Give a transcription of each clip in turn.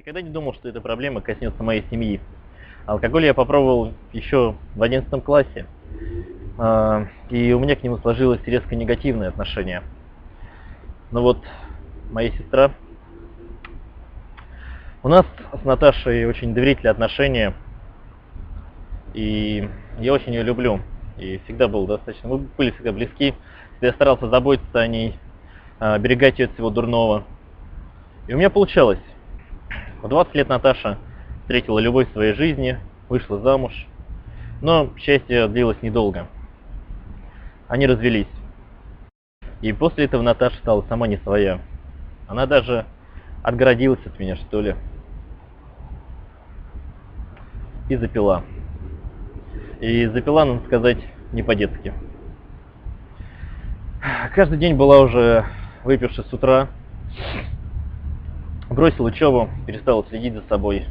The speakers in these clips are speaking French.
никогда не думал, что эта проблема коснется моей семьи. Алкоголь я попробовал еще в 11 классе, и у меня к нему сложилось резко негативное отношение. Но вот моя сестра... У нас с Наташей очень доверительные отношения, и я очень ее люблю. И всегда был достаточно... Мы были всегда близки, я старался заботиться о ней, оберегать ее от всего дурного. И у меня получалось. В 20 лет Наташа встретила любовь в своей жизни, вышла замуж, но счастье длилось недолго. Они развелись. И после этого Наташа стала сама не своя. Она даже отгородилась от меня, что ли. И запила. И запила, надо сказать, не по-детски. Каждый день была уже выпившей с утра. Бросил учебу, перестала следить за собой.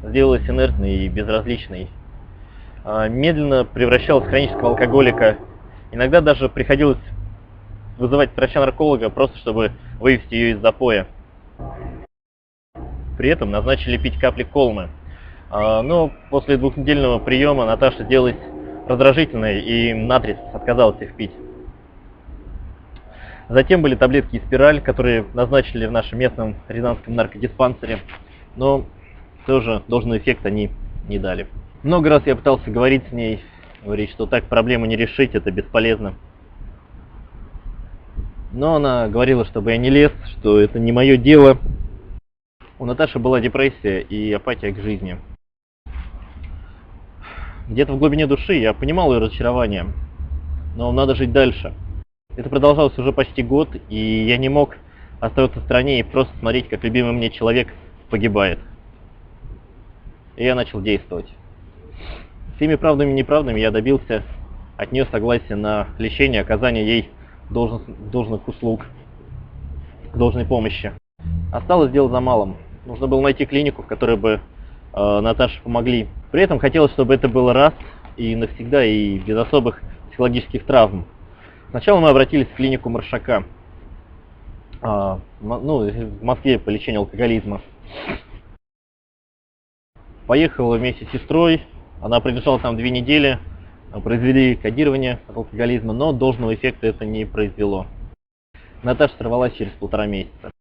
Сделалась инертной и безразличной. Медленно превращалась в хронического алкоголика. Иногда даже приходилось вызывать врача-нарколога, просто чтобы вывести ее из запоя. При этом назначили пить капли колмы. Но после двухнедельного приема Наташа сделалась раздражительной и наотрез отказалась их пить. Затем были таблетки и спираль, которые назначили в нашем местном рязанском наркодиспансере, но тоже должный эффект они не дали. Много раз я пытался говорить с ней, говорить, что так проблему не решить, это бесполезно. Но она говорила, чтобы я не лез, что это не мое дело. У Наташи была депрессия и апатия к жизни. Где-то в глубине души я понимал ее разочарование, но надо жить дальше. Это продолжалось уже почти год, и я не мог оставаться в стороне и просто смотреть, как любимый мне человек погибает. И я начал действовать. Всеми правдами и неправдами я добился от нее согласия на лечение, оказание ей должных услуг, должной помощи. Осталось дело за малым. Нужно было найти клинику, в которой бы Наташе помогли. При этом хотелось, чтобы это было раз и навсегда, и без особых психологических травм. Сначала мы обратились в клинику Маршака, в Москве, по лечению алкоголизма. Поехал вместе с сестрой, она пролежала там 2 недели, произвели кодирование от алкоголизма, но должного эффекта это не произвело. Наташа сорвалась через 1,5 месяца.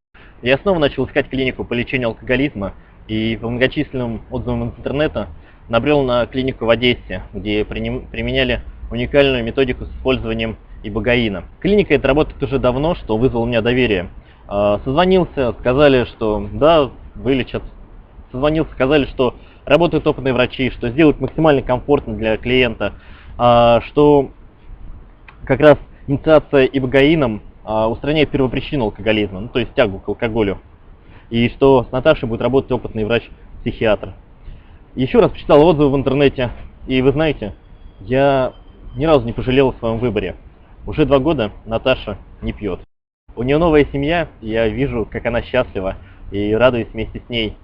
Я снова начал искать клинику по лечению алкоголизма, и по многочисленным отзывам из интернета набрел на клинику в Одессе, где применяли уникальную методику с использованием ибугаина. Клиника эта работает уже давно, что вызвало у меня доверие. Созвонился, сказали, что да, вылечат. Созвонился, сказали, что работают опытные врачи, что сделают максимально комфортно для клиента, что как раз инициация ибугаином устраняет первопричину алкоголизма, то есть тягу к алкоголю. И что с Наташей будет работать опытный врач-психиатр. Еще раз почитал отзывы в интернете, и вы знаете, я ни разу не пожалел о своем выборе. Уже 2 года Наташа не пьет. У нее новая семья, я вижу, как она счастлива, и радуюсь вместе с ней.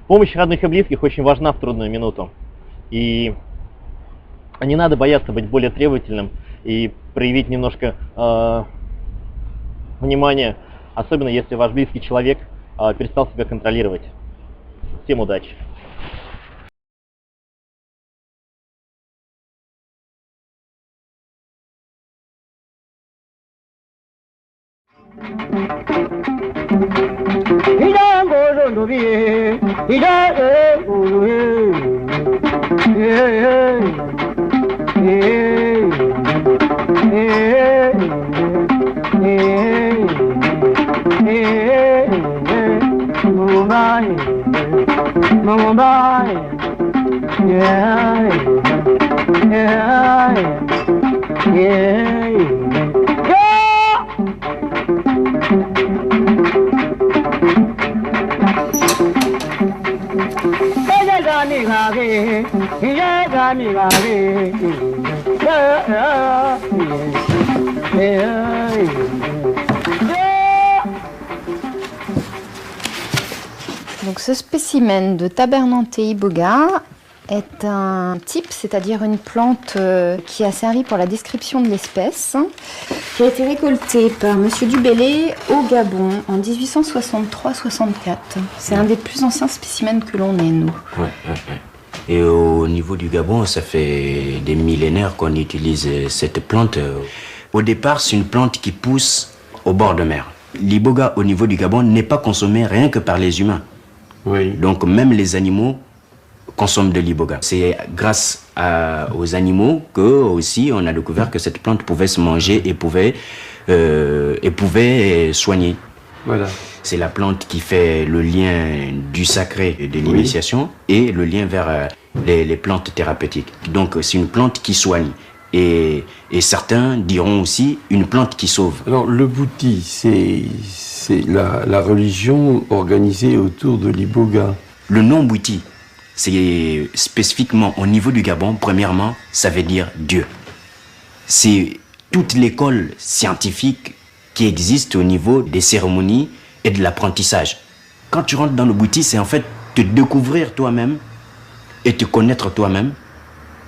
Помощь родных и близких очень важна в трудную минуту. И не надо бояться быть более требовательным и проявить немножко внимания, особенно если ваш близкий человек перестал себя контролировать. Всем удачи! Donc ce spécimen de Tabernanthe iboga est un type, c'est-à-dire une plante qui a servi pour la description de l'espèce, qui a été récoltée par M. Dubélé au Gabon en 1863-64. C'est un des plus anciens spécimens que l'on ait, nous. Ouais. Et au niveau du Gabon, ça fait des millénaires qu'on utilise cette plante. Au départ, c'est une plante qui pousse au bord de mer. L'iboga, au niveau du Gabon, n'est pas consommé rien que par les humains. Oui. Donc même les animaux consomment de l'iboga. C'est grâce aux animaux que aussi on a découvert que cette plante pouvait se manger et pouvait soigner. Voilà. C'est la plante qui fait le lien du sacré et de l'initiation et le lien vers les plantes thérapeutiques. Donc c'est une plante qui soigne. Et certains diront aussi une plante qui sauve. Alors le bouti, c'est la religion organisée autour de l'iboga. Le nom bouti, c'est spécifiquement au niveau du Gabon, premièrement, ça veut dire Dieu. C'est toute l'école scientifique qui existe au niveau des cérémonies et de l'apprentissage. Quand tu rentres dans le bouti, c'est en fait te découvrir toi-même et te connaître toi-même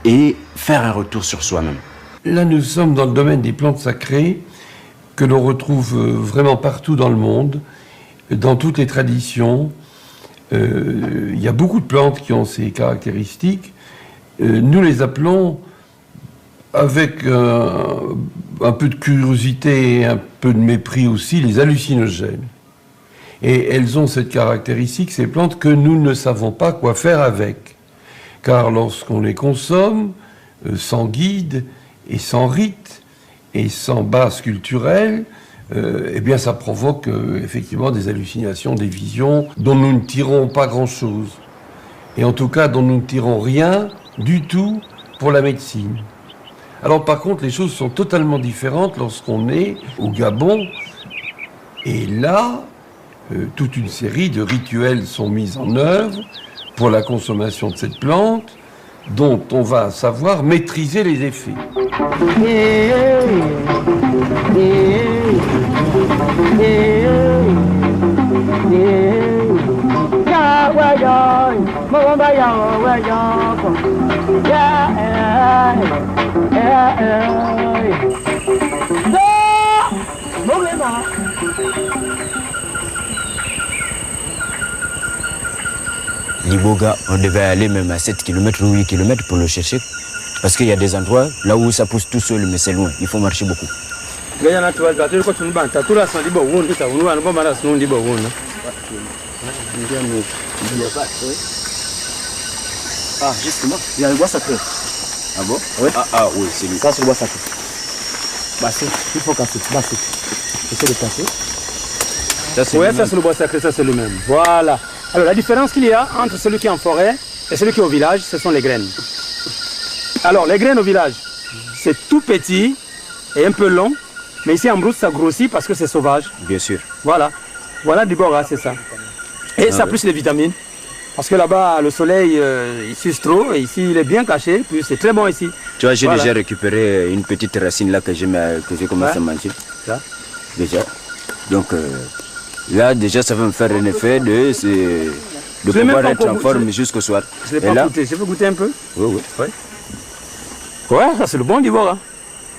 et faire un retour sur soi-même. Là, nous sommes dans le domaine des plantes sacrées que l'on retrouve vraiment partout dans le monde, dans toutes les traditions. Il y a beaucoup de plantes qui ont ces caractéristiques. Nous les appelons, avec un peu de curiosité et un peu de mépris aussi, les hallucinogènes. Et elles ont cette caractéristique, ces plantes, que nous ne savons pas quoi faire avec. Car lorsqu'on les consomme, sans guide et sans rite et sans base culturelle, eh bien ça provoque effectivement des hallucinations, des visions dont nous ne tirons pas grand-chose. Et en tout cas dont nous ne tirons rien du tout pour la médecine. Alors par contre, les choses sont totalement différentes lorsqu'on est au Gabon. Et là, toute une série de rituels sont mis en œuvre pour la consommation de cette plante, dont on va savoir maîtriser les effets. L'iboga, on devait aller même à 7 km ou 8 km pour le chercher. Parce qu'il y a des endroits là où ça pousse tout seul, mais c'est loin. Il faut marcher beaucoup. Ah, justement, il y a le bois sacré. Ah bon? Oui. Ah oui, c'est lui. Ça, c'est le bois sacré. Basser, il faut casser. Basser. Essaye de casser. Oui, ça c'est le bois sacré, ça c'est le même. Voilà. Alors la différence qu'il y a entre celui qui est en forêt et celui qui est au village, ce sont les graines. Alors les graines au village, c'est tout petit et un peu long, mais ici en brousse ça grossit parce que c'est sauvage. Bien sûr. Voilà. Voilà du bora, c'est ça. Et ça plus les vitamines. Parce que là-bas, le soleil, il suce trop, et ici, il est bien caché, puis c'est très bon ici. Tu vois, j'ai déjà récupéré une petite racine là que j'ai commencé à manger. Ça. Déjà. Donc, là, déjà, ça va me faire un effet de pouvoir être en forme jusqu'au soir. Je ne l'ai pas goûté. Je peux goûter un peu? Oui. Ouais, ça c'est le bon d'Ivoire.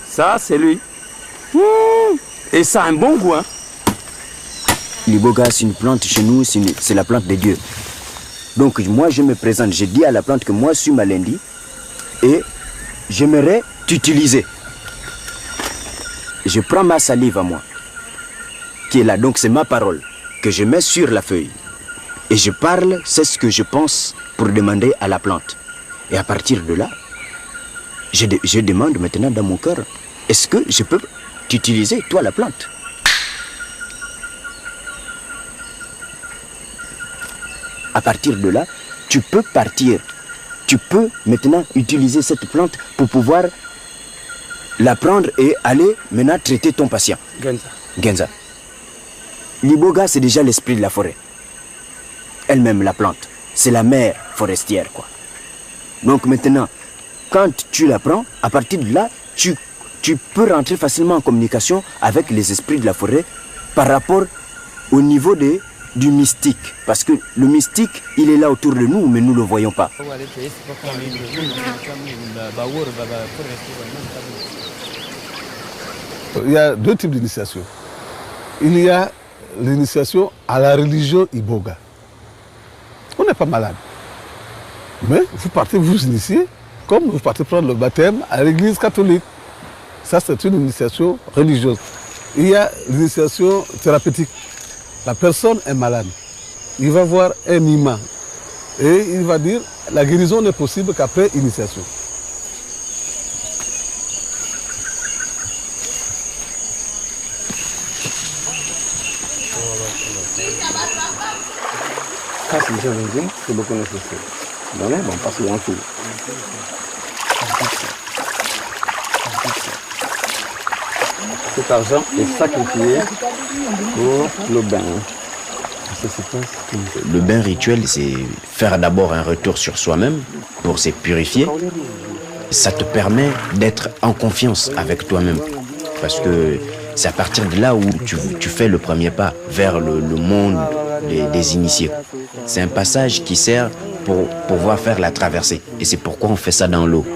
Ça, c'est lui. Et ça a un bon goût. L'iboga, c'est une plante chez nous, c'est la plante de Dieu. Donc moi je me présente, je dis à la plante que moi je suis Malendi et j'aimerais t'utiliser. Je prends ma salive à moi, qui est là, donc c'est ma parole, que je mets sur la feuille. Et je parle, c'est ce que je pense pour demander à la plante. Et à partir de là, je demande maintenant dans mon cœur, est-ce que je peux t'utiliser, toi la plante? À partir de là, tu peux partir. Tu peux maintenant utiliser cette plante pour pouvoir la prendre et aller maintenant traiter ton patient. Genza. L'iboga, c'est déjà l'esprit de la forêt. Elle-même, la plante. C'est la mère forestière, quoi. Donc maintenant, quand tu la prends, à partir de là, tu peux rentrer facilement en communication avec les esprits de la forêt par rapport au niveau de du mystique. Parce que le mystique, il est là autour de nous, mais nous ne le voyons pas. Il y a deux types d'initiation. Il y a l'initiation à la religion Iboga. On n'est pas malade. Mais vous partez vous initier, comme vous partez prendre le baptême à l'église catholique. Ça, c'est une initiation religieuse. Il y a l'initiation thérapeutique. La personne est malade. Il va voir un imam. Et il va dire, la guérison n'est possible qu'après initiation. Ça, c'est déjà une c'est beaucoup nécessaire. Donc, on passe en tout. Cet argent est sacrifié pour le bain. Le bain rituel, c'est faire d'abord un retour sur soi-même pour se purifier. Ça te permet d'être en confiance avec toi-même. Parce que c'est à partir de là où tu fais le premier pas vers le monde des initiés. C'est un passage qui sert pour pouvoir faire la traversée. Et c'est pourquoi on fait ça dans l'eau.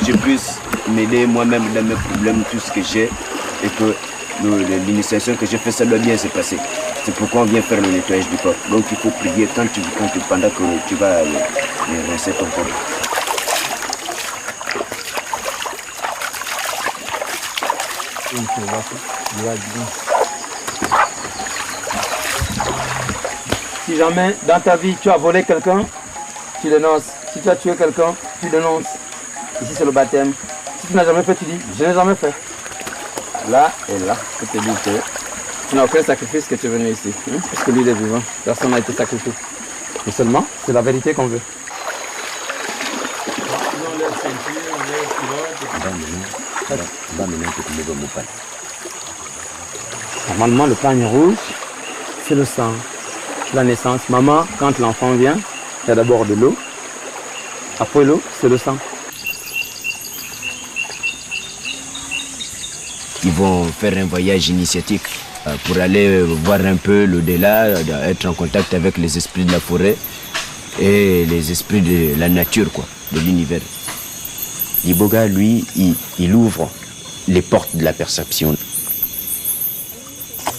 Je puisse m'aider moi-même dans mes problèmes, tout ce que j'ai, et que l'initiation que j'ai fait, ça doit bien se passer. C'est pourquoi on vient faire le nettoyage du corps. Donc il faut prier pendant que tu vas rincer ton corps. Si jamais dans ta vie tu as volé quelqu'un, tu dénonces. Si tu as tué quelqu'un, tu dénonces. Ici c'est le baptême. Si tu n'as jamais fait, tu dis je n'ai jamais fait. Là et là, je te dis que tu n'as aucun sacrifice que tu es venu ici. Parce que lui il est vivant. Personne n'a été sacrifié. Mais seulement, c'est la vérité qu'on veut. Normalement, le pagne rouge, c'est le sang. La naissance. Maman, quand l'enfant vient, il y a d'abord de l'eau. Après l'eau, c'est le sang. Ils vont faire un voyage initiatique pour aller voir un peu l'au-delà, être en contact avec les esprits de la forêt et les esprits de la nature, quoi, de l'univers. Iboga, lui, il ouvre les portes de la perception.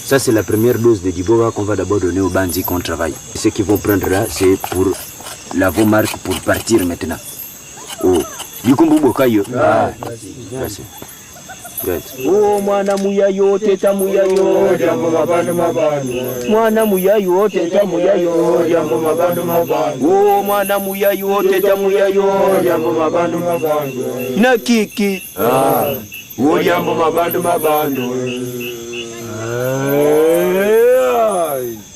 Ça, c'est la première dose de Iboga qu'on va d'abord donner aux bandits qu'on travaille. Ce qu'ils vont prendre là, c'est pour la marque pour partir maintenant. Oh, merci. Oh, mwana muyayo, teta muyayo, jambo mabando mabando. Mwana muyayo, teta muyayo, jambo mabando mabando. Oh, mwana muyayo, teta muyayo, jambo mabando mabando. Na kiki. Oh, jambo mabando mabando.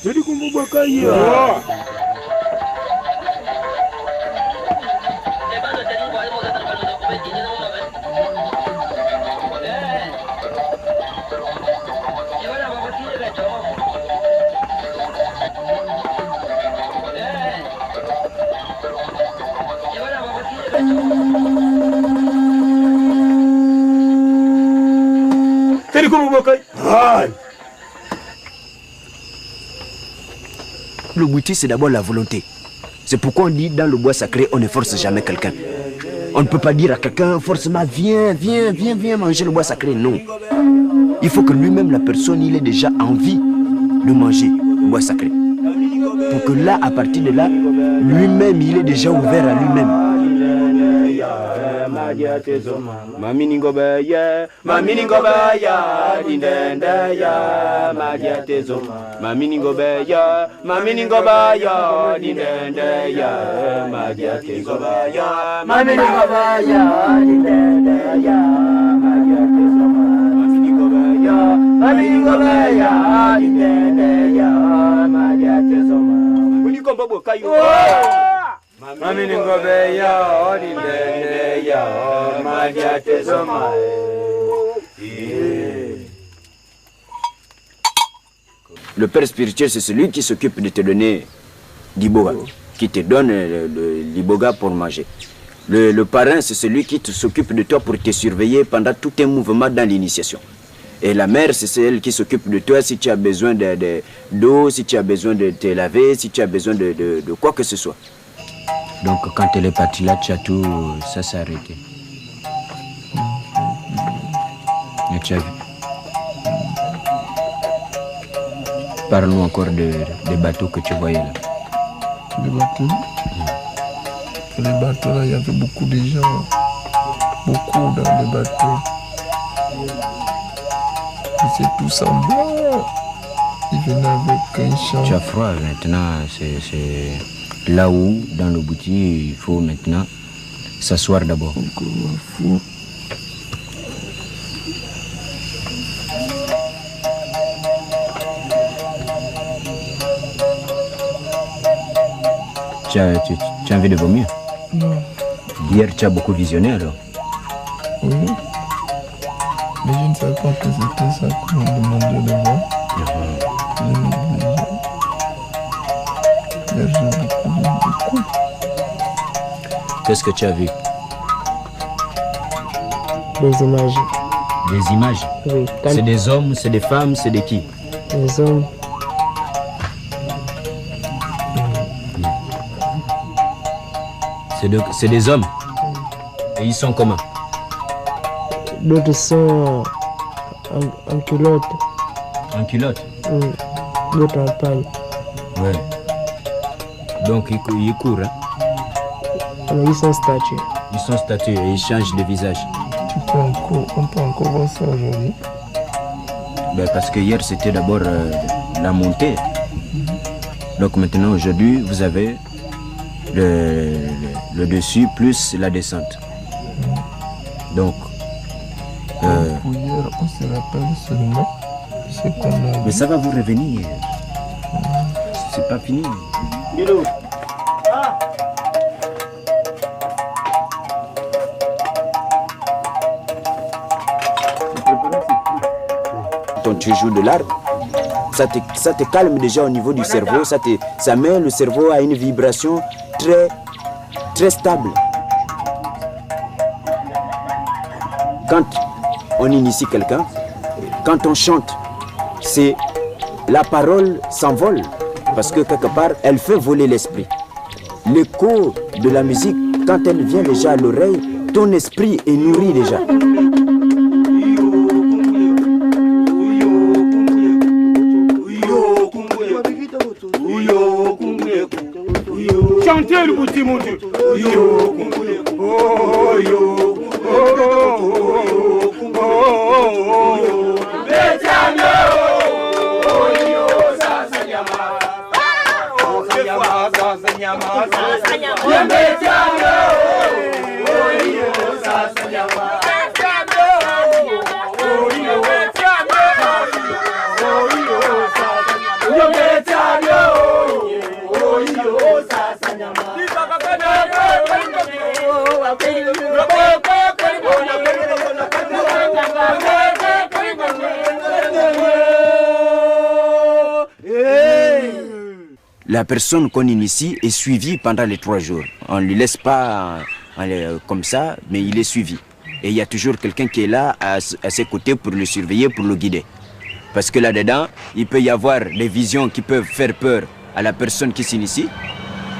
Tuli kumbuka kaya. Le bouti, c'est d'abord la volonté. C'est pourquoi on dit dans le bois sacré, on ne force jamais quelqu'un. On ne peut pas dire à quelqu'un forcément viens manger le bois sacré. Non. Il faut que lui-même, la personne, il ait déjà envie de manger le bois sacré. Pour que là, à partir de là, lui-même, il est déjà ouvert à lui-même. madia tezoma. Mamini ngobaya, mamini ngobaya, dindende ya, madia tezoma. Mamini ngobaya, dindende ya, madia tezoma ya. Mamini ngobaya, dindende ya, madia tezoma. Mamini ngobaya, dindende ya, madia tezoma. Kuni kombo bokayo. Mamini ngobaya, dindende ya, madia tezoma. Le père spirituel, c'est celui qui s'occupe de te donner l'iboga, qui te donne l'iboga pour manger. Le parrain, c'est celui qui s'occupe de toi pour te surveiller pendant tout un mouvement dans l'initiation. Et la mère, c'est celle qui s'occupe de toi si tu as besoin d'eau, si tu as besoin de te laver, si tu as besoin de quoi que ce soit. Donc quand elle est partie là, tu as tout, ça s'est arrêté. Et tu as vu. Parle-nous encore des bateaux que tu voyais là. Les bateaux Les bateaux là, il y avait beaucoup de gens. Beaucoup dans les bateaux. Et c'est tous en blanc. Ils venaient avec un champ. Tu as froid maintenant, c'est là où dans le boutier il faut maintenant s'asseoir d'abord. Tu as envie de vomir? Non. Hier, tu as beaucoup visionné alors? Oui. Mais je ne savais pas que c'était ça qu'on me demandait de voir. Hier, j'ai beaucoup. Qu'est-ce que tu as vu? Des images. Des images? Oui. C'est des hommes, c'est des femmes, c'est de qui? Des hommes. C'est des hommes. Et ils sont comment? D'autres sont en culotte. En culotte? Oui. D'autres en paille. Ouais. Donc ils courent, hein? Alors, ils sont statués. Ils sont statués et ils changent de visage. On peut encore voir ça aujourd'hui. Ben parce que hier c'était d'abord la montée. Donc maintenant aujourd'hui vous avez le dessus plus la descente. Donc pour hier on se rappelle seulement ce qu'on a vu. Mais ça va vous revenir. C'est pas fini. Quand tu joues de l'arbre, ça te calme déjà au niveau du cerveau, ça met le cerveau à une vibration très, très stable. Quand on initie quelqu'un, quand on chante, c'est la parole s'envole parce que quelque part, elle fait voler l'esprit. L'écho de la musique, quand elle vient déjà à l'oreille, ton esprit est nourri déjà. Chantez le petit mon Dieu. La personne qu'on initie est suivie pendant les 3 jours. On ne lui laisse pas comme ça, mais il est suivi. Et il y a toujours quelqu'un qui est là à ses côtés pour le surveiller, pour le guider. Parce que là-dedans, il peut y avoir des visions qui peuvent faire peur à la personne qui s'initie.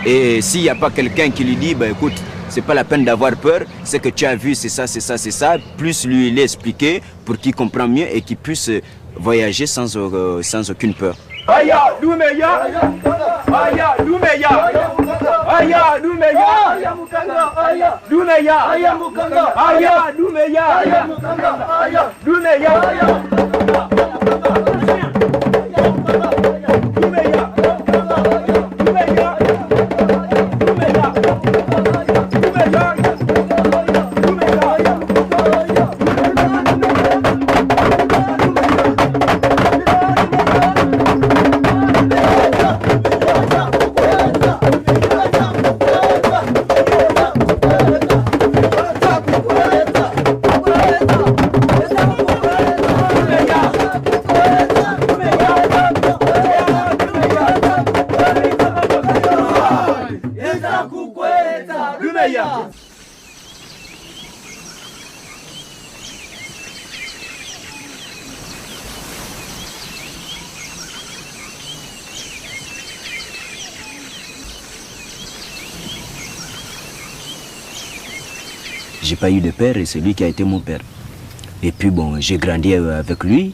Et s'il n'y a pas quelqu'un qui lui dit, bah, écoute, c'est pas la peine d'avoir peur, c'est que tu as vu, c'est ça, c'est ça, c'est ça, plus lui l'expliquer pour qu'il comprenne mieux et qu'il puisse voyager sans aucune peur. Aya Dumeya, Aya Dumeya, Aya Dumeya, Aya Mukanga, Aya Dumeya, Aya Mukanga, Aya Dumeya, Aya Mukanga, Aya Dumeya, Aya J'ai pas eu de père et c'est lui qui a été mon père. Et puis bon, j'ai grandi avec lui,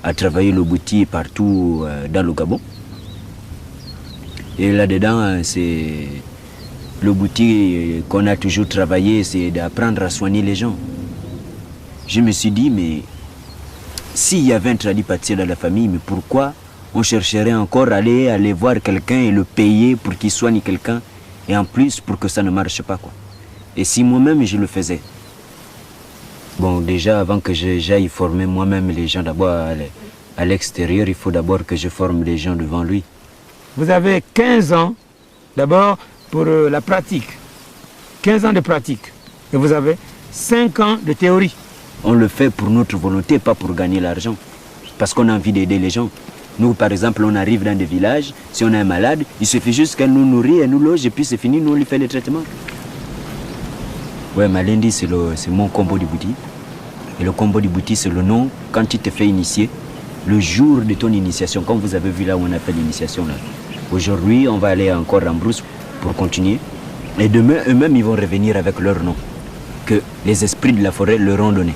à travailler le bouti partout dans le Gabon. Et là-dedans, c'est le bouti qu'on a toujours travaillé, c'est d'apprendre à soigner les gens. Je me suis dit, mais s'il y avait un tradipraticien dans la famille, mais pourquoi on chercherait encore à aller voir quelqu'un et le payer pour qu'il soigne quelqu'un, et en plus pour que ça ne marche pas, quoi. Et si moi-même je le faisais. Bon, déjà avant que j'aille former moi-même les gens d'abord à l'extérieur, il faut d'abord que je forme les gens devant lui. Vous avez 15 ans d'abord pour la pratique. 15 ans de pratique. Et vous avez 5 ans de théorie. On le fait pour notre volonté, pas pour gagner l'argent. Parce qu'on a envie d'aider les gens. Nous, par exemple, on arrive dans des villages, si on a un malade, il suffit juste qu'elle nous nourrit, elle nous loge, et puis c'est fini, nous on lui fait le traitement. Ouais, Malindi, c'est mon combo du bouti. Et le combo du bouti, c'est le nom, quand tu te fais initier, le jour de ton initiation, comme vous avez vu là où on a fait l'initiation là. Aujourd'hui, on va aller encore en brousse pour continuer. Et demain, eux-mêmes, ils vont revenir avec leur nom, que les esprits de la forêt leur ont donné.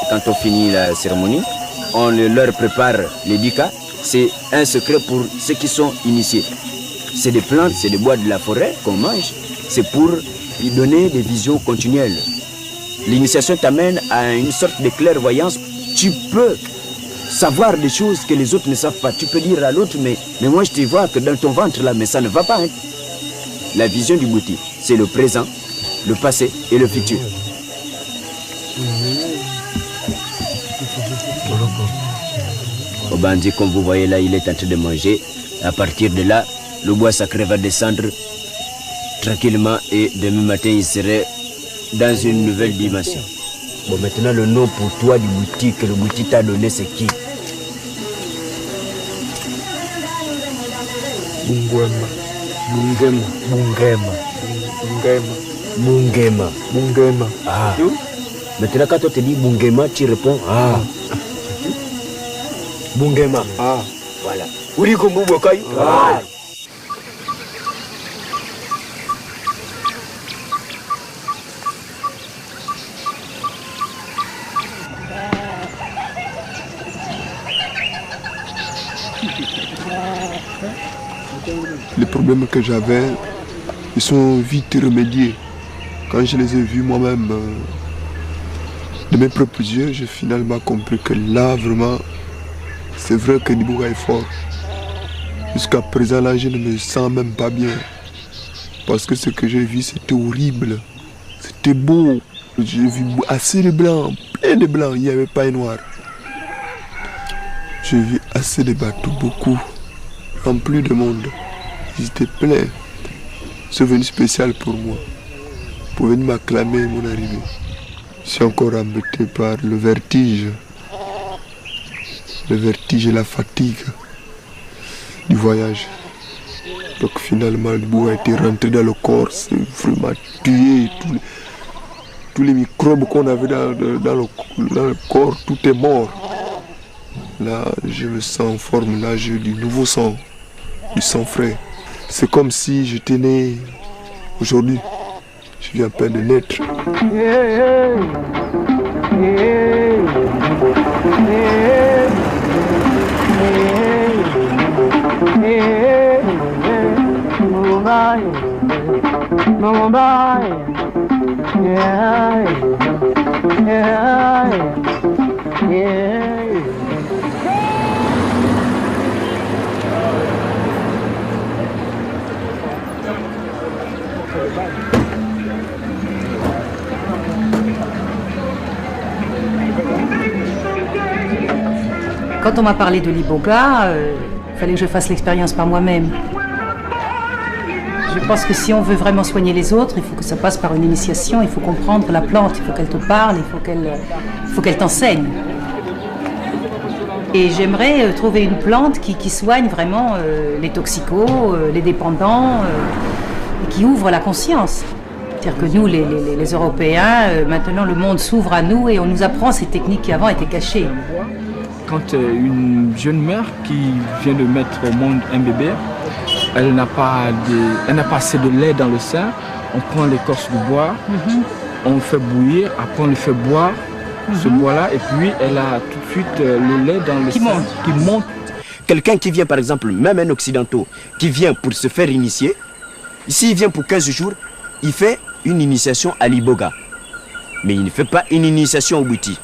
Quand on finit la cérémonie, on leur prépare les dika. C'est un secret pour ceux qui sont initiés. C'est des plantes, c'est des bois de la forêt qu'on mange. C'est pour lui donner des visions continuelles. L'initiation t'amène à une sorte de clairvoyance. Tu peux savoir des choses que les autres ne savent pas. Tu peux dire à l'autre, mais moi je te vois que dans ton ventre là, mais ça ne va pas. Hein. La vision du bouti, c'est le présent, le passé et le futur. Au bandit, comme vous voyez là, il est en train de manger. À partir de là, le bois sacré va descendre tranquillement et demain matin, il serait dans une nouvelle dimension. Bon, maintenant, le nom pour toi du bouti que le bouti t'a donné, c'est qui? Bungema. Bungema. Bungema. Bungema. Bungema. Bungema. Ah. Maintenant, quand on te dit Bungema, tu réponds Ah. Bungema. Ah. Voilà. Uri Kombu Bokai. Ah. Les problèmes que j'avais, ils sont vite remédiés. Quand je les ai vus moi-même de mes propres yeux, j'ai finalement compris que là, vraiment, c'est vrai que Liboga est fort. Jusqu'à présent, là, je ne me sens même pas bien. Parce que ce que j'ai vu, c'était horrible. C'était beau. J'ai vu assez de blancs, plein de blancs, il n'y avait pas de noirs. J'ai vu assez de bateaux, beaucoup, remplis de monde. Ils étaient pleins. C'est venu spécial pour moi. Pour venir m'acclamer mon arrivée. Je suis encore embêté par le vertige. Le vertige et la fatigue du voyage. Donc finalement, le bout a été rentré dans le corps, c'est vraiment tué. Tous les microbes qu'on avait dans le corps, tout est mort. Là, je me sens en forme, là j'ai du nouveau sang, du sang frais. C'est comme si j'étais né aujourd'hui. Je viens à peine de naître. Quand on m'a parlé de l'Iboga, il fallait que je fasse l'expérience par moi-même. Je pense que si on veut vraiment soigner les autres, il faut que ça passe par une initiation, il faut comprendre la plante, il faut qu'elle te parle, il faut qu'elle t'enseigne. Et j'aimerais trouver une plante qui soigne vraiment les toxicos, les dépendants, et qui ouvre la conscience. C'est-à-dire que nous, les Européens, maintenant le monde s'ouvre à nous et on nous apprend ces techniques qui avant étaient cachées. Quand une jeune mère qui vient de mettre au monde un bébé, elle n'a pas assez de lait dans le sein, on prend l'écorce du bois, on fait bouillir, après on le fait boire, ce bois-là, et puis elle a tout de suite le lait dans le sein qui monte. Quelqu'un qui vient par exemple, même un occidentaux, qui vient pour se faire initier, ici il vient pour 15 jours, il fait une initiation à l'Iboga. Mais il ne fait pas une initiation au Bouti.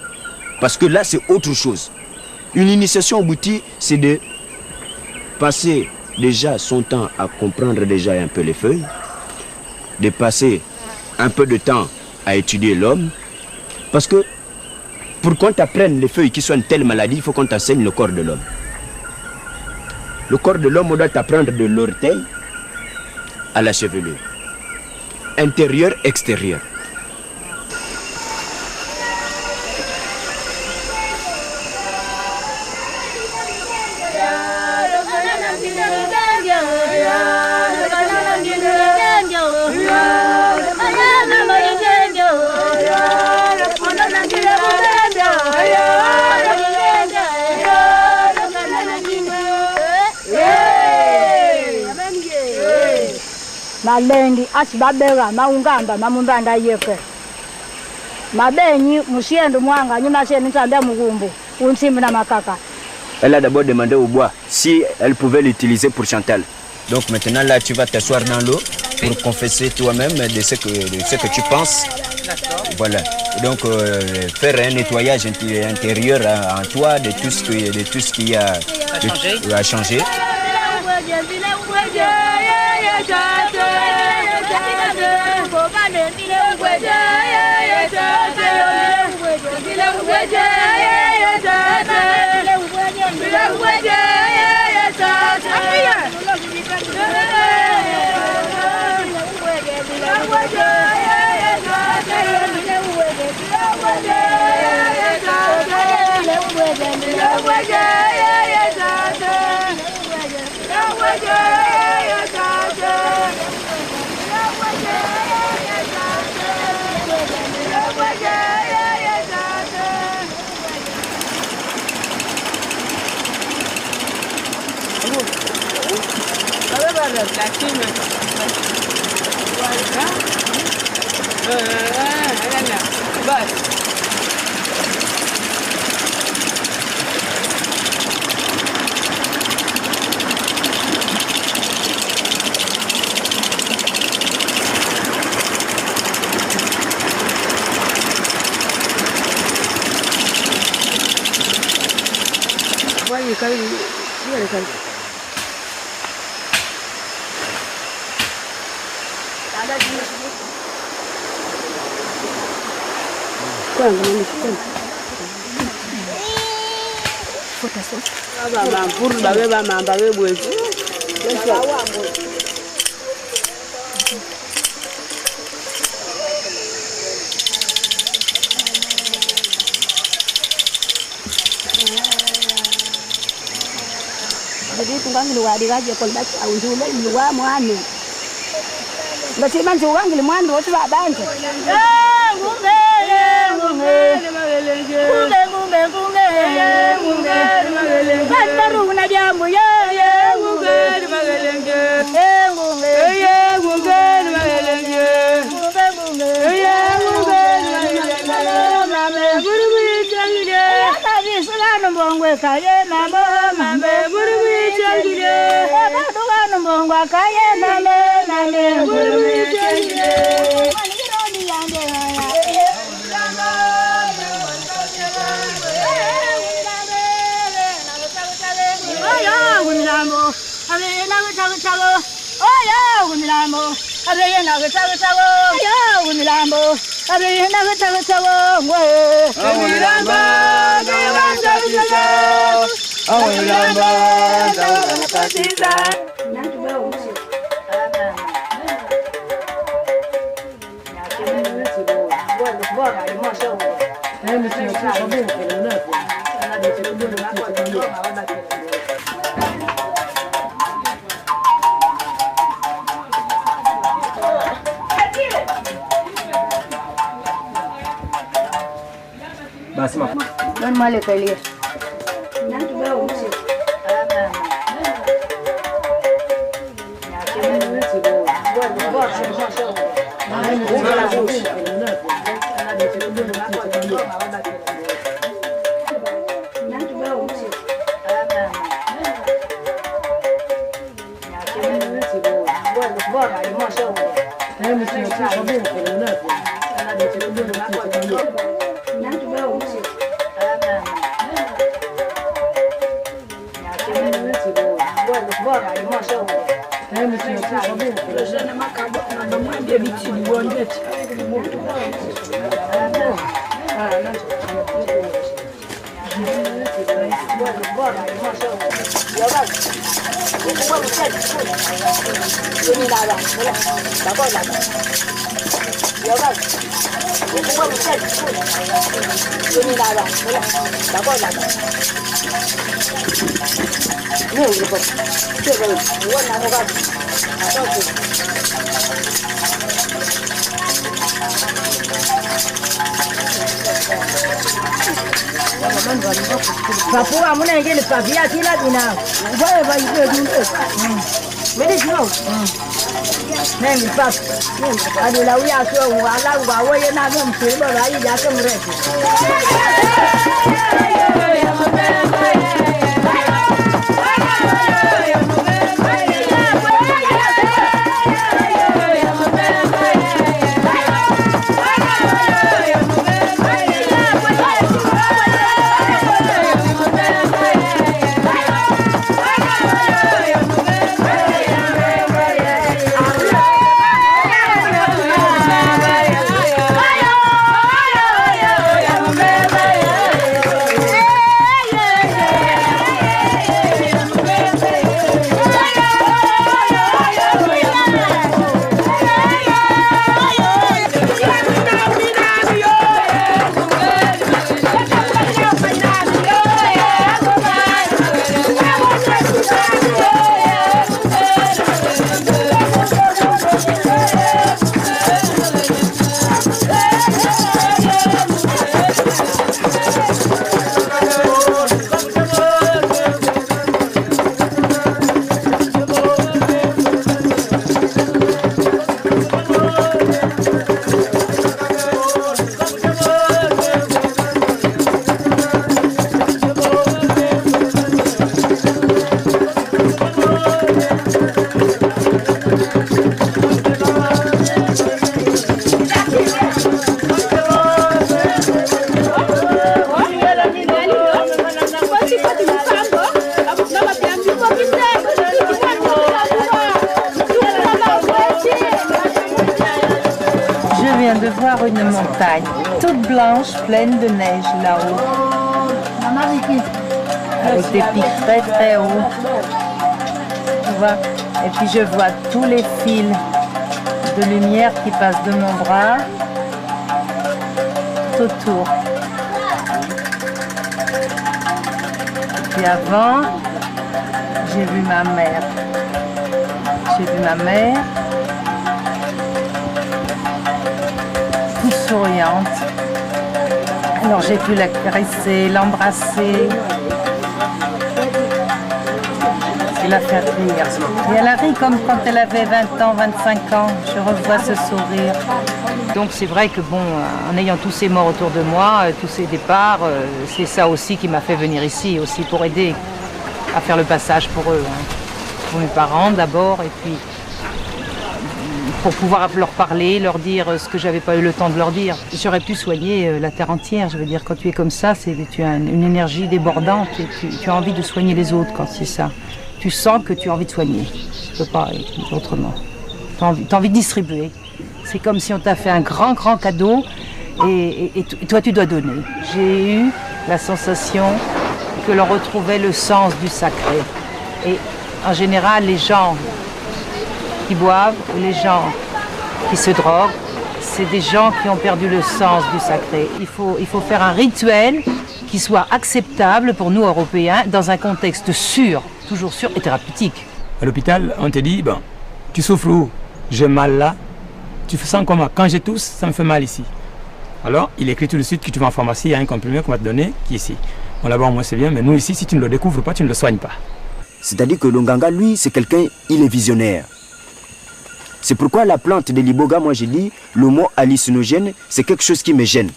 Parce que là c'est autre chose. Une initiation au Bouti, c'est de passer déjà son temps à comprendre déjà un peu les feuilles, de passer un peu de temps à étudier l'homme, parce que pour qu'on t'apprenne les feuilles qui soignent telle maladie, il faut qu'on t'enseigne le corps de l'homme. Le corps de l'homme, on doit t'apprendre de l'orteil à la chevelure, intérieur, extérieur. Malendi asibabera maungamba mamumbanda yeke mabenyi musiendo mwanga nyuma seni nsambia mugumbu unsimbi na makaka. Elle a d'abord demandé au bois si elle pouvait l'utiliser pour Chantal. Donc maintenant là tu vas t'asseoir dans l'eau pour confesser toi-même de ce que tu penses. Voilà. Donc faire un nettoyage intérieur en toi de tout ce qui a changé. Jadi tunggang luar di gaji kalau baca ujung lagi luar muan. Baca man tunggang luar muan tu apa bantu? Gunge, kan baru nak jamu ya, Basi mama. Don male kalia. Papua muna ngene papia kila bina. Wewe baije dunde. Mede sio. Nemi pap. Adila uya so wala wa wewe na mtu baba hii yake mrefu. voir une montagne toute blanche, pleine de neige là-haut. Avec des pics très très hauts. Tu vois? Et puis je vois tous les fils de lumière qui passent de mon bras tout autour. Et avant, j'ai vu ma mère. J'ai vu ma mère, toute souriante. Alors j'ai pu la caresser, l'embrasser. Et la faire rire. Et elle a ri comme quand elle avait 20 ans, 25 ans. Je revois ce sourire. Donc c'est vrai que bon, en ayant tous ces morts autour de moi, tous ces départs, c'est ça aussi qui m'a fait venir ici, aussi pour aider à faire le passage pour eux. Hein. Pour mes parents d'abord, et puis pour pouvoir leur parler, leur dire ce que j'avais pas eu le temps de leur dire. J'aurais pu soigner la terre entière, je veux dire, quand tu es comme ça, tu as une énergie débordante et tu as envie de soigner les autres quand c'est ça. Tu sens que tu as envie de soigner. Tu peux pas être autrement. Tu as envie de distribuer. C'est comme si on t'a fait un grand, grand cadeau et toi, tu dois donner. J'ai eu la sensation que l'on retrouvait le sens du sacré. Et en général, les gens qui boivent ou les gens qui se droguent, c'est des gens qui ont perdu le sens du sacré. Il faut faire un rituel qui soit acceptable pour nous, Européens, dans un contexte sûr, toujours sûr et thérapeutique. À l'hôpital, on te dit, bon, tu souffres où? J'ai mal là. Tu sens comment? Quand je tousse, ça me fait mal ici. Alors, il écrit tout de suite que tu vas en pharmacie, il y a un comprimé qu'on va te donner qui est ici. Bon, là-bas, moi, c'est bien, mais nous, ici, si tu ne le découvres pas, tu ne le soignes pas. C'est-à-dire que l'Onganga, lui, c'est quelqu'un, il est visionnaire. C'est pourquoi la plante de l'iboga, moi, j'ai dit, le mot hallucinogène, c'est quelque chose qui me gêne.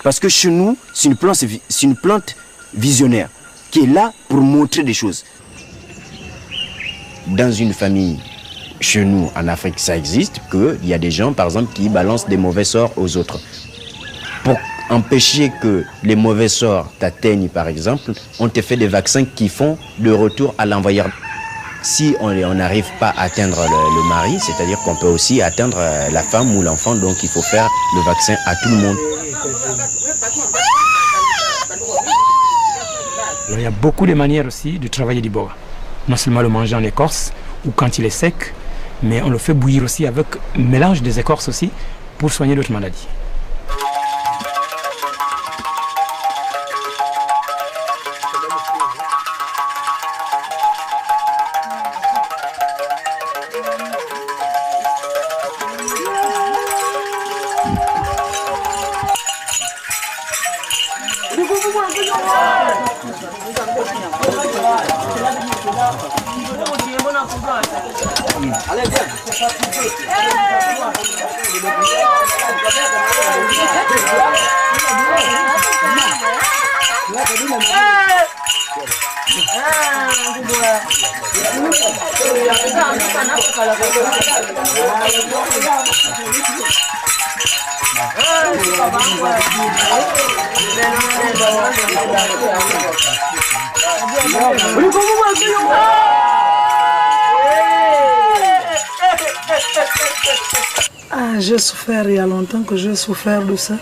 Parce que chez nous, c'est une plante visionnaire qui est là pour montrer des choses. Dans une famille, chez nous, en Afrique, ça existe, qu'il y a des gens, par exemple, qui balancent des mauvais sorts aux autres. Pour empêcher que les mauvais sorts t'atteignent, par exemple, on te fait des vaccins qui font le retour à l'envoyeur. Si on n'arrive pas à atteindre le mari, c'est-à-dire qu'on peut aussi atteindre la femme ou l'enfant, donc il faut faire le vaccin à tout le monde. Alors, il y a beaucoup de manières aussi de travailler l'iboga. Non seulement le manger en écorce ou quand il est sec, mais on le fait bouillir aussi avec un mélange des écorces aussi pour soigner d'autres maladies. Ah, j'ai souffert il y a longtemps que j'ai souffert de ça.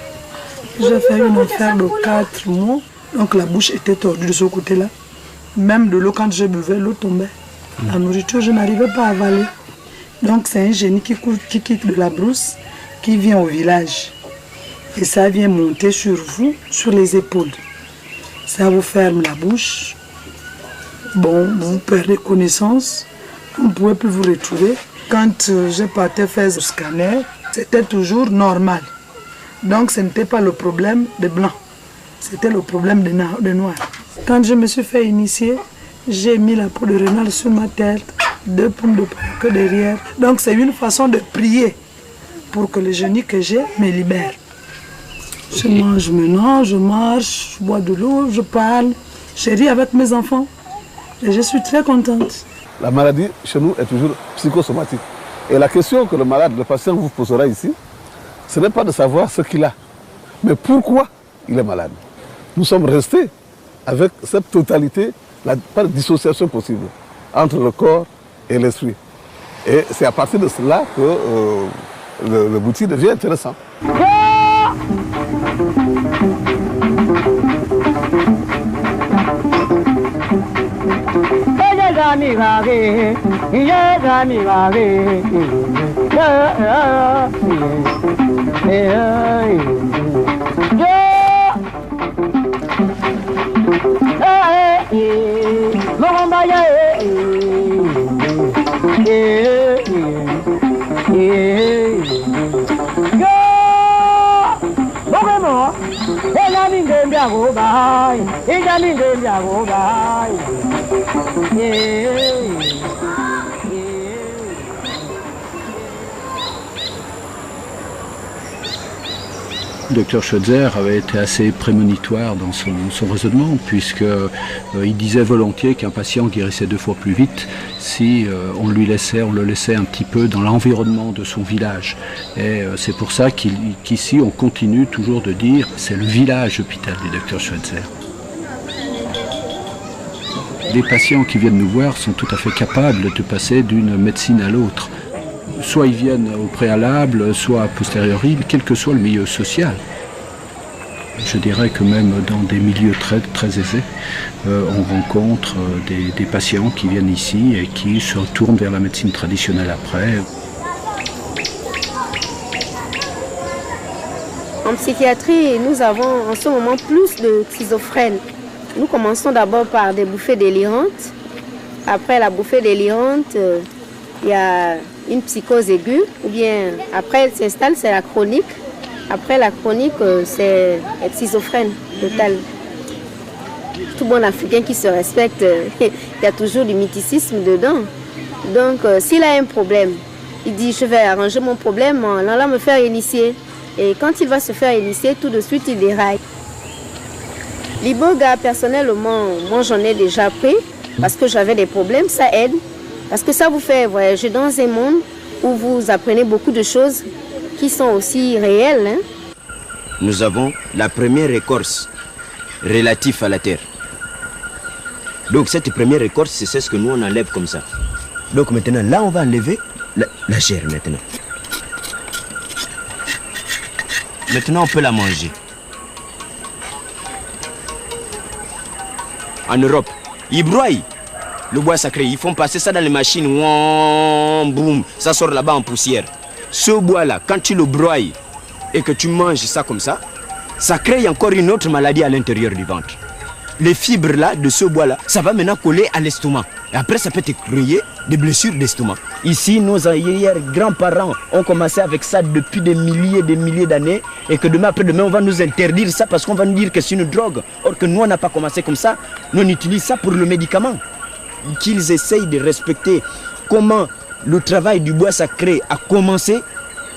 J'ai fait une affaire de 4 mois. Donc la bouche était tordue de ce côté-là. Même de l'eau, quand je buvais, l'eau tombait. La nourriture, je n'arrivais pas à avaler. Donc c'est un génie qui quitte de la brousse, qui vient au village. Et ça vient monter sur vous, sur les épaules. Ça vous ferme la bouche. Bon, vous perdez connaissance. Vous ne pouvez plus vous retrouver. Quand je partais faire le scanner, c'était toujours normal. Donc ce n'était pas le problème des blancs. C'était le problème des noirs. Quand je me suis fait initier, j'ai mis la peau de renard sur ma tête, 2 pommes de que derrière. Donc c'est une façon de prier pour que le génie que j'ai me libère. Je mange maintenant, je marche, je bois de l'eau, je parle, je ris avec mes enfants. Et je suis très contente. La maladie, chez nous, est toujours psychosomatique. Et la question que le malade, le patient vous posera ici, ce n'est pas de savoir ce qu'il a, mais pourquoi il est malade. Nous sommes restés avec cette totalité, pas de dissociation possible entre le corps et l'esprit. Et c'est à partir de cela que le bouti devient intéressant. Le Dr Schweitzer avait été assez prémonitoire dans son raisonnement, puisqu'il disait volontiers qu'un patient guérissait 2 fois plus vite si on le laissait un petit peu dans l'environnement de son village. Et c'est pour ça qu'ici on continue toujours de dire c'est le village hôpital du Dr Schweitzer. Les patients qui viennent nous voir sont tout à fait capables de passer d'une médecine à l'autre. Soit ils viennent au préalable, soit a posteriori, quel que soit le milieu social. Je dirais que même dans des milieux très, très aisés, on rencontre des patients qui viennent ici et qui se tournent vers la médecine traditionnelle après. En psychiatrie, nous avons en ce moment plus de schizophrènes. Nous commençons d'abord par des bouffées délirantes. Après la bouffée délirante, il y a une psychose aiguë, ou bien après elle s'installe, c'est la chronique. Après la chronique, c'est être schizophrène total. Tout bon Africain qui se respecte, il y a toujours du mythicisme dedans. Donc s'il a un problème, il dit je vais arranger mon problème en allant me faire initier. Et quand il va se faire initier, tout de suite il déraille. L'iboga, personnellement, moi j'en ai déjà pris parce que j'avais des problèmes, ça aide. Parce que ça vous fait voyager dans un monde où vous apprenez beaucoup de choses qui sont aussi réelles. Hein. Nous avons la première écorce relative à la terre. Donc cette première écorce, c'est ce que nous on enlève comme ça. Donc maintenant, là on va enlever la chair maintenant. Maintenant on peut la manger. En Europe, ils broient le bois sacré, ils font passer ça dans les machines, boum, ça sort là-bas en poussière. Ce bois-là, quand tu le broies et que tu manges ça comme ça crée encore une autre maladie à l'intérieur du ventre. Les fibres là, de ce bois-là, ça va maintenant coller à l'estomac. Et après, ça peut te créer des blessures d'estomac. Ici, nos arrière-grands-parents ont commencé avec ça depuis des milliers d'années. Et que demain, après-demain, on va nous interdire ça parce qu'on va nous dire que c'est une drogue. Or que nous, on n'a pas commencé comme ça. Nous, on utilise ça pour le médicament. Qu'ils essayent de respecter comment le travail du bois sacré a commencé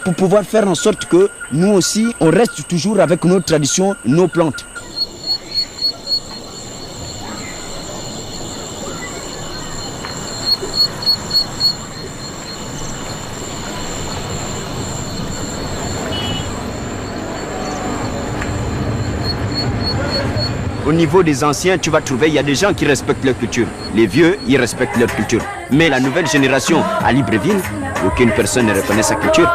pour pouvoir faire en sorte que nous aussi, on reste toujours avec nos traditions, nos plantes. Au niveau des anciens, tu vas trouver, il y a des gens qui respectent leur culture. Les vieux, ils respectent leur culture. Mais la nouvelle génération, à Libreville, aucune personne ne reconnaît sa culture.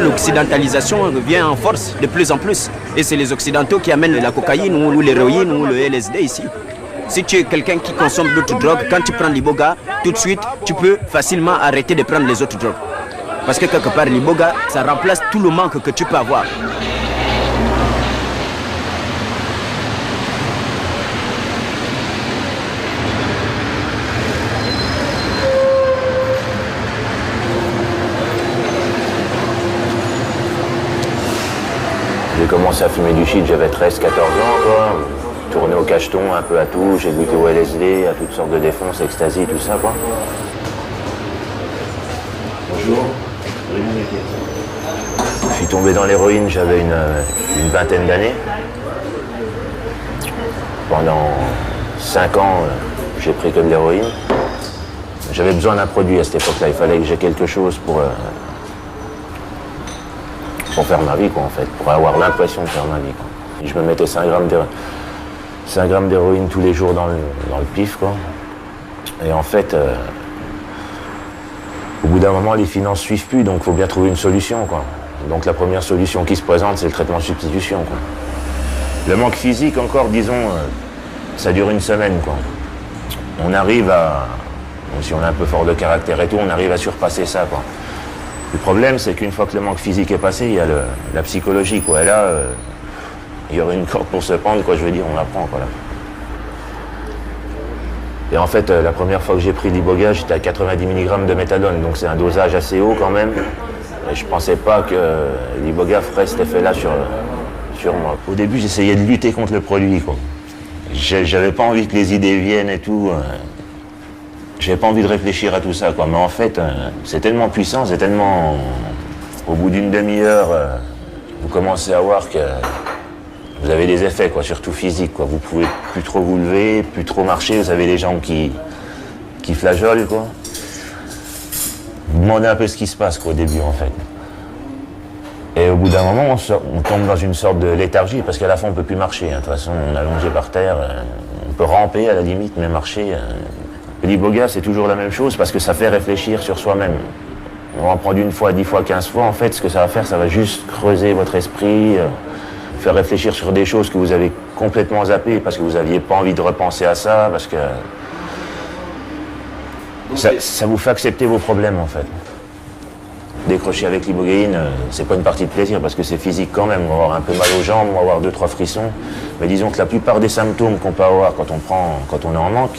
L'occidentalisation revient en force de plus en plus. Et c'est les Occidentaux qui amènent la cocaïne ou l'héroïne ou le LSD ici. Si tu es quelqu'un qui consomme d'autres drogues, quand tu prends l'iboga, tout de suite, tu peux facilement arrêter de prendre les autres drogues. Parce que quelque part, l'iboga, ça remplace tout le manque que tu peux avoir. J'ai commencé à fumer du shit, j'avais 13-14 ans, quoi. Tourné au cacheton, un peu à tout, j'ai goûté au LSD, à toutes sortes de défonces, ecstasy, tout ça, quoi. Bonjour. Je suis tombé dans l'héroïne, j'avais une vingtaine d'années. Pendant 5 ans, j'ai pris que de l'héroïne. J'avais besoin d'un produit à cette époque-là, il fallait que j'ai quelque chose pour faire ma vie, quoi, en fait, pour avoir l'impression de faire ma vie, quoi. Et je me mettais 5 grammes 5 grammes d'héroïne tous les jours dans le pif, quoi. Et en fait, au bout d'un moment, les finances suivent plus, donc il faut bien trouver une solution, quoi. Donc la première solution qui se présente, c'est le traitement de substitution, quoi. Le manque physique, encore, disons, ça dure une semaine, quoi. On arrive à, bon, si on est un peu fort de caractère et tout, on arrive à surpasser ça, quoi. Le problème, c'est qu'une fois que le manque physique est passé, il y a la psychologie, quoi. Et là, il y aurait une corde pour se pendre, quoi, je veux dire, on la prend, quoi, là. Et en fait, la première fois que j'ai pris l'Iboga, j'étais à 90 mg de méthadone, donc c'est un dosage assez haut quand même. Et je pensais pas que l'Iboga ferait cet effet-là sur moi. Au début, j'essayais de lutter contre le produit, quoi. J'avais pas envie que les idées viennent et tout. J'avais pas envie de réfléchir à tout ça, quoi. Mais en fait, c'est tellement puissant, c'est tellement... Au bout d'une demi-heure, vous commencez à voir que vous avez des effets, quoi, surtout physiques, quoi. Vous pouvez plus trop vous lever, plus trop marcher, vous avez les jambes qui flageolent, quoi. Vous demandez un peu ce qui se passe, quoi, au début, en fait. Et au bout d'un moment, on tombe dans une sorte de léthargie, parce qu'à la fin, on ne peut plus marcher. Hein. De toute façon, on est allongé par terre, on peut ramper à la limite, mais marcher... L'Iboga, c'est toujours la même chose, parce que ça fait réfléchir sur soi-même. On va en prendre une fois, 10 fois, 15 fois, en fait, ce que ça va faire, ça va juste creuser votre esprit, faire réfléchir sur des choses que vous avez complètement zappées, parce que vous n'aviez pas envie de repenser à ça, parce que... Ça vous fait accepter vos problèmes, en fait. Décrocher avec l'ibogaïne, c'est pas une partie de plaisir parce que c'est physique quand même. On va avoir un peu mal aux jambes, on va avoir 2-3 frissons. Mais disons que la plupart des symptômes qu'on peut avoir quand on est en manque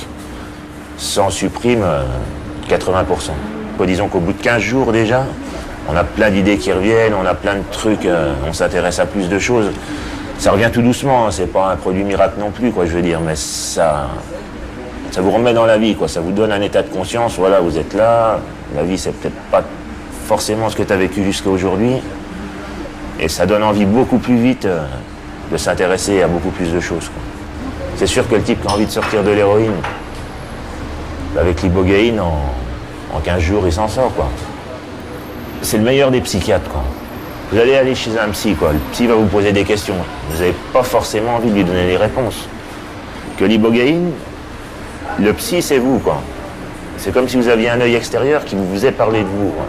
s'en supprime 80%. Disons qu'au bout de 15 jours déjà, on a plein d'idées qui reviennent, on a plein de trucs, on s'intéresse à plus de choses. Ça revient tout doucement, hein, c'est pas un produit miracle non plus, quoi, je veux dire, mais ça vous remet dans la vie, quoi. Ça vous donne un état de conscience, voilà, vous êtes là, la vie c'est peut-être pas forcément ce que tu as vécu jusqu'à aujourd'hui. Et ça donne envie beaucoup plus vite de s'intéresser à beaucoup plus de choses. C'est sûr que le type qui a envie de sortir de l'héroïne, avec l'ibogaïne, en 15 jours, il s'en sort, quoi. C'est le meilleur des psychiatres, quoi. Vous allez aller chez un psy, quoi. Le psy va vous poser des questions. Vous n'avez pas forcément envie de lui donner les réponses. Que l'ibogaïne, le psy, c'est vous, quoi. C'est comme si vous aviez un œil extérieur qui vous faisait parler de vous, quoi.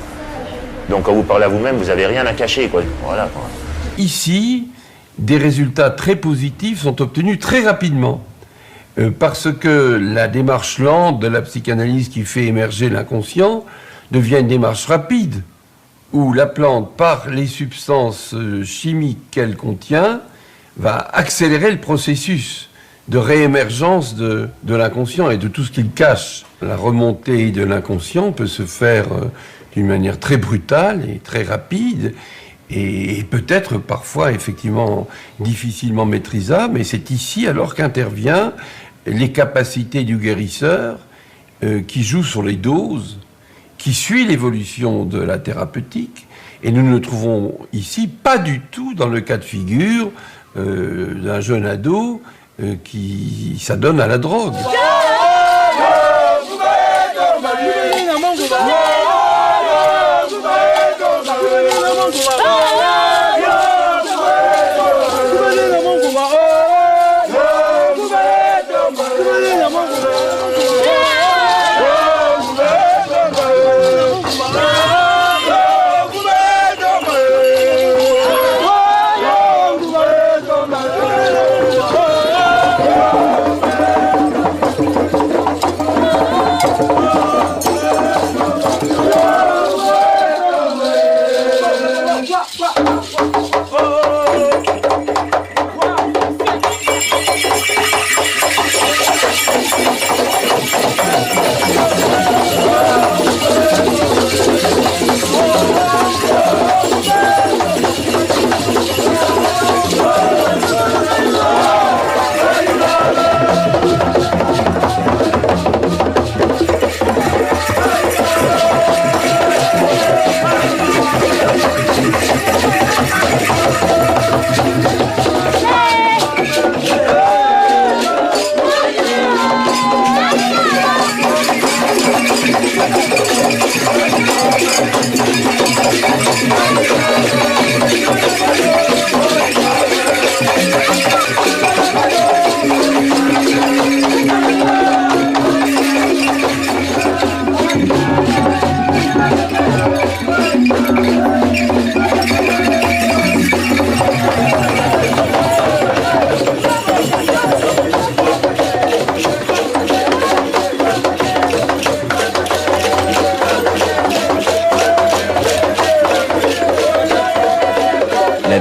Donc quand vous parlez à vous-même, vous n'avez rien à cacher, quoi. Voilà, quoi. Ici, des résultats très positifs sont obtenus très rapidement. Parce que la démarche lente de la psychanalyse qui fait émerger l'inconscient devient une démarche rapide, où la plante, par les substances chimiques qu'elle contient, va accélérer le processus de réémergence de l'inconscient et de tout ce qu'il cache. La remontée de l'inconscient peut se faire d'une manière très brutale et très rapide, et peut-être parfois effectivement difficilement maîtrisable, mais c'est ici alors qu'interviennent les capacités du guérisseur qui joue sur les doses, qui suit l'évolution de la thérapeutique, et nous ne le trouvons ici pas du tout dans le cas de figure d'un jeune ado qui s'adonne à la drogue.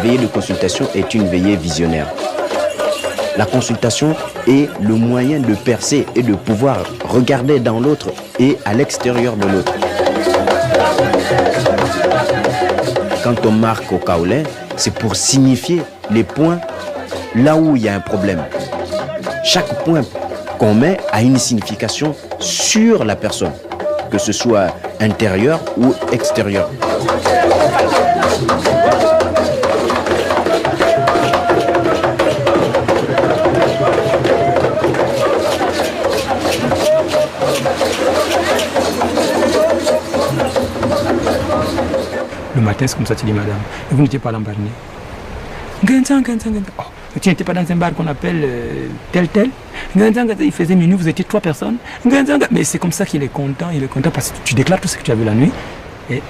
veillée de consultation est une veillée visionnaire. La consultation est le moyen de percer et de pouvoir regarder dans l'autre et à l'extérieur de l'autre. Quand on marque au kaolin, c'est pour signifier les points là où il y a un problème. Chaque point qu'on met a une signification sur la personne, que ce soit intérieur ou extérieur. Le matin, c'est comme ça, tu dis, madame, vous n'étiez pas l'embarné. Oh, tu n'étais pas dans un bar qu'on appelle tel. Il faisait minuit, vous étiez 3 personnes. Mais c'est comme ça qu'il est content parce que tu déclares tout ce que tu as vu la nuit. Et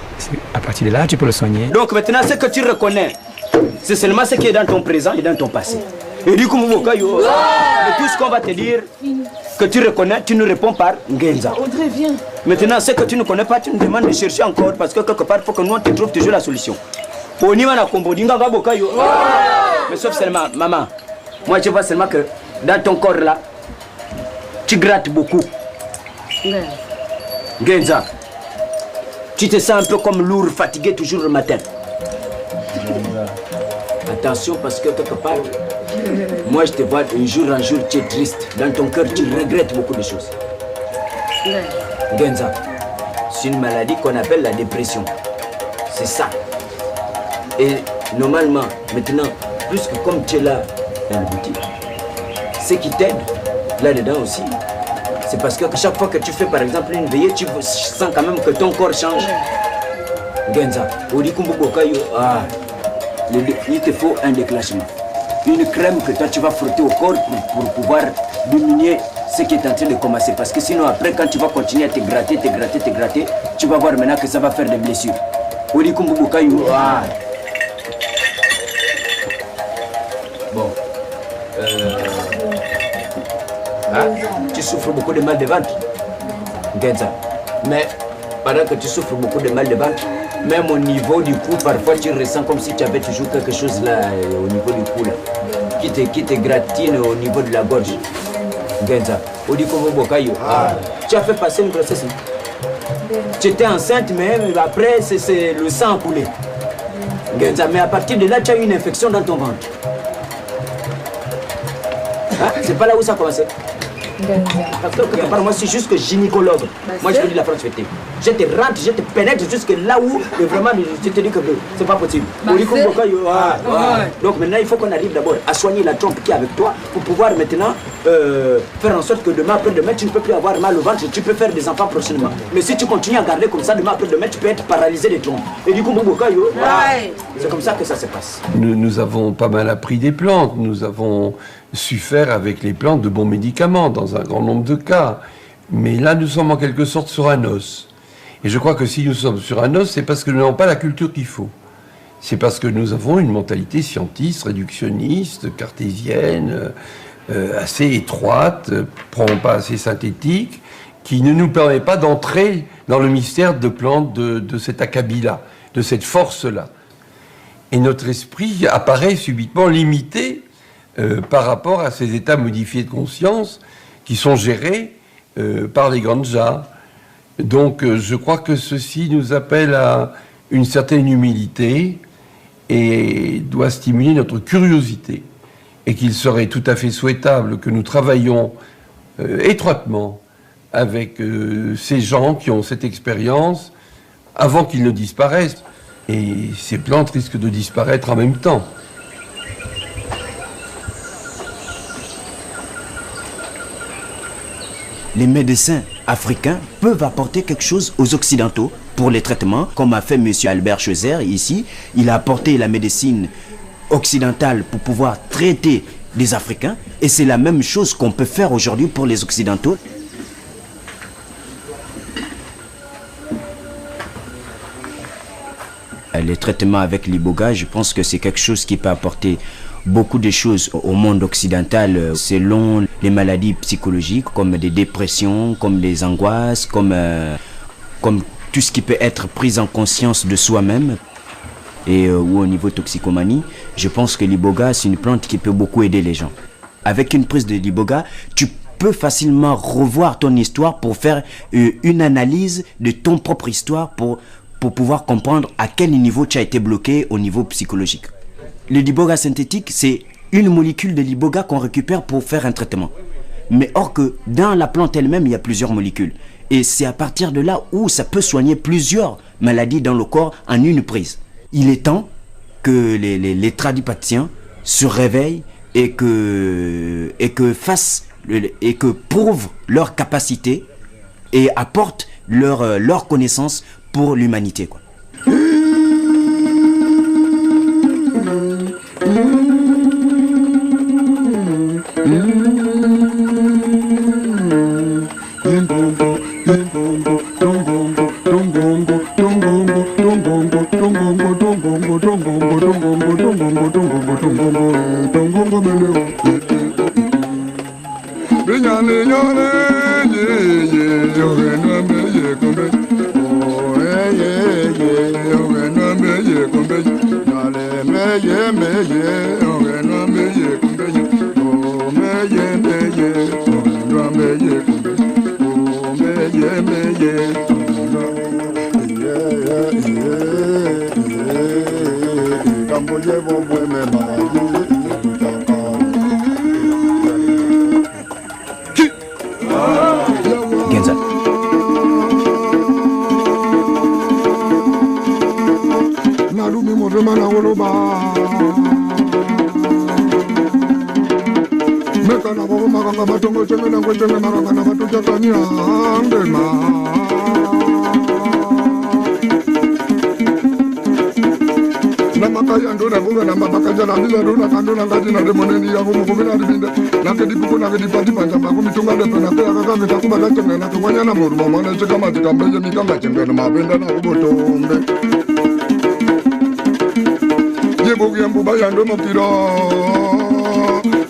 à partir de là, tu peux le soigner. Donc maintenant, ce que tu reconnais, c'est seulement ce qui est dans ton présent et dans ton passé. Et du coup, tout ce qu'on va te dire, que tu reconnais, tu nous réponds par Ngenza. Audrey, viens. Maintenant, ce que tu ne connais pas, tu nous demandes de chercher encore parce que quelque part, il faut que nous, on te trouve toujours la solution. Mais sauf seulement, maman, moi je vois seulement que dans ton corps là, tu grattes beaucoup. Ngenza, tu te sens un peu comme lourd, fatigué toujours le matin. Attention parce que quelque part, moi je te vois de jour en jour, tu es triste. Dans ton cœur, tu regrettes beaucoup de choses. Ngenza, c'est une maladie qu'on appelle la dépression. C'est ça. Et normalement, maintenant, plus que comme tu es là dans le boutique, ce qui t'aide là-dedans aussi, c'est parce que chaque fois que tu fais par exemple une veillée, tu sens quand même que ton corps change. Genza, il te faut un déclenchement. Une crème que toi tu vas frotter au corps pour pouvoir diminuer ce qui est en train de commencer. Parce que sinon après quand tu vas continuer à te gratter, tu vas voir maintenant que ça va faire des blessures. Bon. Tu souffres beaucoup de mal de ventre, Genza. Mais pendant que tu souffres beaucoup de mal de ventre, même au niveau du cou, parfois tu ressens comme si tu avais toujours quelque chose là au niveau du cou là, qui te gratine au niveau de la gorge. Genza. Tu as fait passer une grossesse. Tu étais enceinte, mais après c'est le sang coulé. Genza. Mais à partir de là, tu as eu une infection dans ton ventre. Hein? C'est pas là où ça a commencé. Parce que quelque part, moi, c'est juste que gynécologue. Moi, je te dis la France fêtée. Je te rentre, je te pénètre jusque là où vraiment, je te dis que c'est pas possible. Donc maintenant, il faut qu'on arrive d'abord à soigner la trompe qui est avec toi pour pouvoir maintenant faire en sorte que demain après-demain, tu ne peux plus avoir mal au ventre, tu peux faire des enfants prochainement. Mais si tu continues à garder comme ça, demain après-demain, tu peux être paralysé des trompes. Et du coup, c'est comme ça que ça se passe. Nous avons pas mal appris des plantes, nous avons su faire avec les plantes de bons médicaments dans un grand nombre de cas. Mais là, nous sommes en quelque sorte sur un os. Et je crois que si nous sommes sur un os, c'est parce que nous n'avons pas la culture qu'il faut. C'est parce que nous avons une mentalité scientiste, réductionniste, cartésienne, assez étroite, probablement pas assez synthétique, qui ne nous permet pas d'entrer dans le mystère de plantes de cet acabit-là, de cette force-là. Et notre esprit apparaît subitement limité par rapport à ces états modifiés de conscience qui sont gérés par les ganjas. Donc je crois que ceci nous appelle à une certaine humilité et doit stimuler notre curiosité. Et qu'il serait tout à fait souhaitable que nous travaillions étroitement avec ces gens qui ont cette expérience avant qu'ils ne disparaissent. Et ces plantes risquent de disparaître en même temps. Les médecins africains peuvent apporter quelque chose aux Occidentaux pour les traitements, comme a fait M. Albert Schweitzer ici. Il a apporté la médecine occidentale pour pouvoir traiter les Africains. Et c'est la même chose qu'on peut faire aujourd'hui pour les Occidentaux. Les traitements avec l'iboga, je pense que c'est quelque chose qui peut apporter beaucoup de choses au monde occidental selon les maladies psychologiques comme des dépressions, comme des angoisses, comme tout ce qui peut être pris en conscience de soi-même. et ou au niveau toxicomanie, je pense que l'iboga, c'est une plante qui peut beaucoup aider les gens. Avec une prise de l'iboga, tu peux facilement revoir ton histoire pour faire une analyse de ton propre histoire pour pouvoir comprendre à quel niveau tu as été bloqué au niveau psychologique. Le l'iboga synthétique, c'est une molécule de l'iboga qu'on récupère pour faire un traitement. Mais or que dans la plante elle-même, il y a plusieurs molécules. Et c'est à partir de là où ça peut soigner plusieurs maladies dans le corps en une prise. Il est temps que les tradipraticiens se réveillent et que prouvent leur capacité et apportent leur connaissance pour l'humanité, quoi. Genza.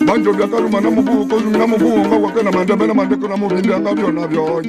Banjo byakaluma namubuuko namubuunga wakena mandebe namandeko namubindi anga byonna byo